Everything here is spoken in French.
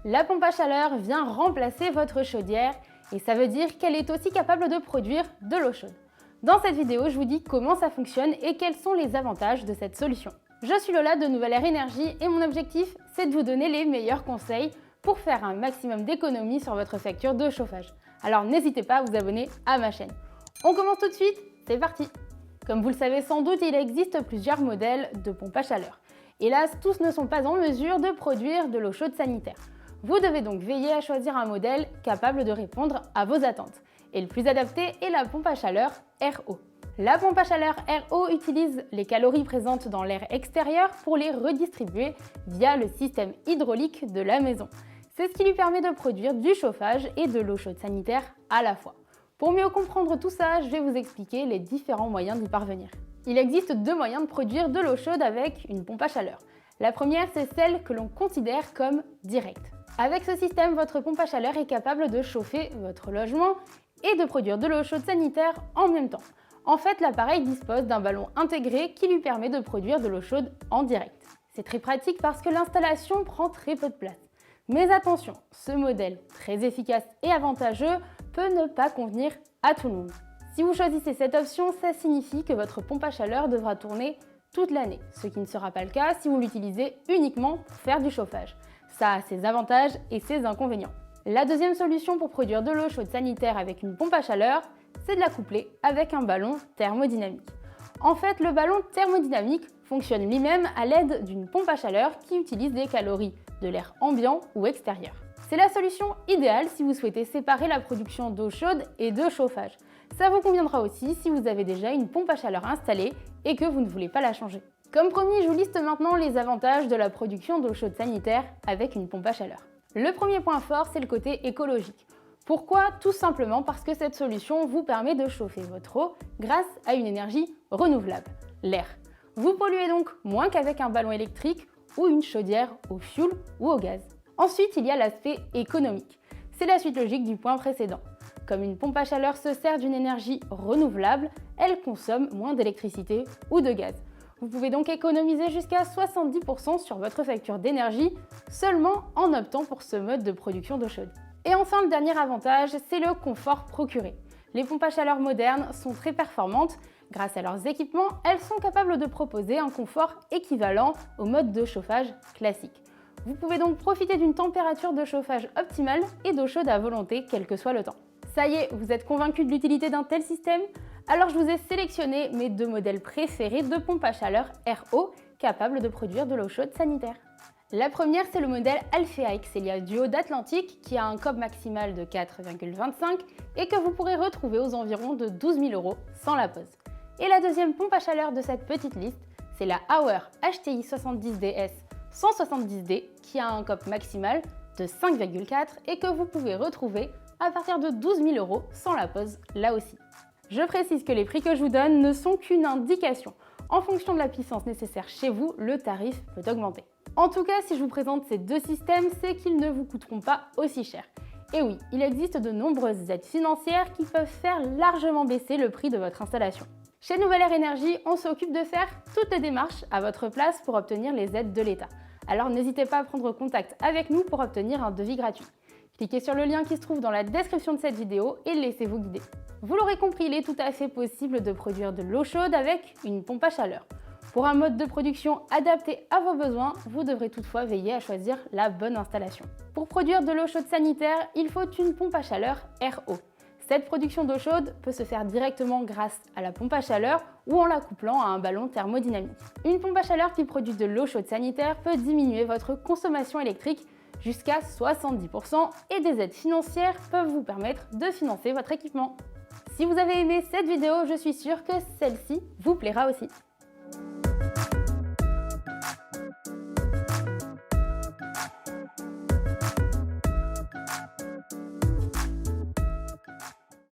La pompe à chaleur vient remplacer votre chaudière et ça veut dire qu'elle est aussi capable de produire de l'eau chaude. Dans cette vidéo, je vous dis comment ça fonctionne et quels sont les avantages de cette solution. Je suis Lola de Nouvelle Air Énergie et mon objectif, c'est de vous donner les meilleurs conseils pour faire un maximum d'économies sur votre facture de chauffage. Alors n'hésitez pas à vous abonner à ma chaîne. On commence tout de suite, c'est parti! Comme vous le savez sans doute, il existe plusieurs modèles de pompes à chaleur. Hélas, tous ne sont pas en mesure de produire de l'eau chaude sanitaire. Vous devez donc veiller à choisir un modèle capable de répondre à vos attentes. Et le plus adapté est la pompe à chaleur RO. La pompe à chaleur RO utilise les calories présentes dans l'air extérieur pour les redistribuer via le système hydraulique de la maison. C'est ce qui lui permet de produire du chauffage et de l'eau chaude sanitaire à la fois. Pour mieux comprendre tout ça, je vais vous expliquer les différents moyens d'y parvenir. Il existe deux moyens de produire de l'eau chaude avec une pompe à chaleur. La première, c'est celle que l'on considère comme directe. Avec ce système, votre pompe à chaleur est capable de chauffer votre logement et de produire de l'eau chaude sanitaire en même temps. En fait, l'appareil dispose d'un ballon intégré qui lui permet de produire de l'eau chaude en direct. C'est très pratique parce que l'installation prend très peu de place. Mais attention, ce modèle très efficace et avantageux peut ne pas convenir à tout le monde. Si vous choisissez cette option, ça signifie que votre pompe à chaleur devra tourner toute l'année, ce qui ne sera pas le cas si vous l'utilisez uniquement pour faire du chauffage. Ça a ses avantages et ses inconvénients. La deuxième solution pour produire de l'eau chaude sanitaire avec une pompe à chaleur, c'est de la coupler avec un ballon thermodynamique. En fait, le ballon thermodynamique fonctionne lui-même à l'aide d'une pompe à chaleur qui utilise des calories de l'air ambiant ou extérieur. C'est la solution idéale si vous souhaitez séparer la production d'eau chaude et de chauffage. Ça vous conviendra aussi si vous avez déjà une pompe à chaleur installée et que vous ne voulez pas la changer. Comme promis, je vous liste maintenant les avantages de la production d'eau chaude sanitaire avec une pompe à chaleur. Le premier point fort, c'est le côté écologique. Pourquoi? Tout simplement parce que cette solution vous permet de chauffer votre eau grâce à une énergie renouvelable, l'air. Vous polluez donc moins qu'avec un ballon électrique ou une chaudière au fioul ou au gaz. Ensuite, il y a l'aspect économique. C'est la suite logique du point précédent. Comme une pompe à chaleur se sert d'une énergie renouvelable, elle consomme moins d'électricité ou de gaz. Vous pouvez donc économiser jusqu'à 70% sur votre facture d'énergie seulement en optant pour ce mode de production d'eau chaude. Et enfin, le dernier avantage, c'est le confort procuré. Les pompes à chaleur modernes sont très performantes. Grâce à leurs équipements, elles sont capables de proposer un confort équivalent au mode de chauffage classique. Vous pouvez donc profiter d'une température de chauffage optimale et d'eau chaude à volonté, quel que soit le temps. Ça y est, vous êtes convaincu de l'utilité d'un tel système? Alors je vous ai sélectionné mes deux modèles préférés de pompes à chaleur RO capables de produire de l'eau chaude sanitaire. La première, c'est le modèle Alphea Excelia Duo d'Atlantic qui a un COP maximal de 4,25 et que vous pourrez retrouver aux environs de 12 000 € sans la pose. Et la deuxième pompe à chaleur de cette petite liste, c'est la Auer HTI 70DS 170D qui a un COP maximal de 5,4 et que vous pouvez retrouver à partir de 12 000 € sans la pose là aussi. Je précise que les prix que je vous donne ne sont qu'une indication. En fonction de la puissance nécessaire chez vous, le tarif peut augmenter. En tout cas, si je vous présente ces deux systèmes, c'est qu'ils ne vous coûteront pas aussi cher. Et oui, il existe de nombreuses aides financières qui peuvent faire largement baisser le prix de votre installation. Chez Nouvelle Air Énergie, on s'occupe de faire toutes les démarches à votre place pour obtenir les aides de l'État. Alors n'hésitez pas à prendre contact avec nous pour obtenir un devis gratuit. Cliquez sur le lien qui se trouve dans la description de cette vidéo et laissez-vous guider. Vous l'aurez compris, il est tout à fait possible de produire de l'eau chaude avec une pompe à chaleur. Pour un mode de production adapté à vos besoins, vous devrez toutefois veiller à choisir la bonne installation. Pour produire de l'eau chaude sanitaire, il faut une pompe à chaleur RO. Cette production d'eau chaude peut se faire directement grâce à la pompe à chaleur ou en la couplant à un ballon thermodynamique. Une pompe à chaleur qui produit de l'eau chaude sanitaire peut diminuer votre consommation électrique jusqu'à 70% et des aides financières peuvent vous permettre de financer votre équipement. Si vous avez aimé cette vidéo, je suis sûre que celle-ci vous plaira aussi.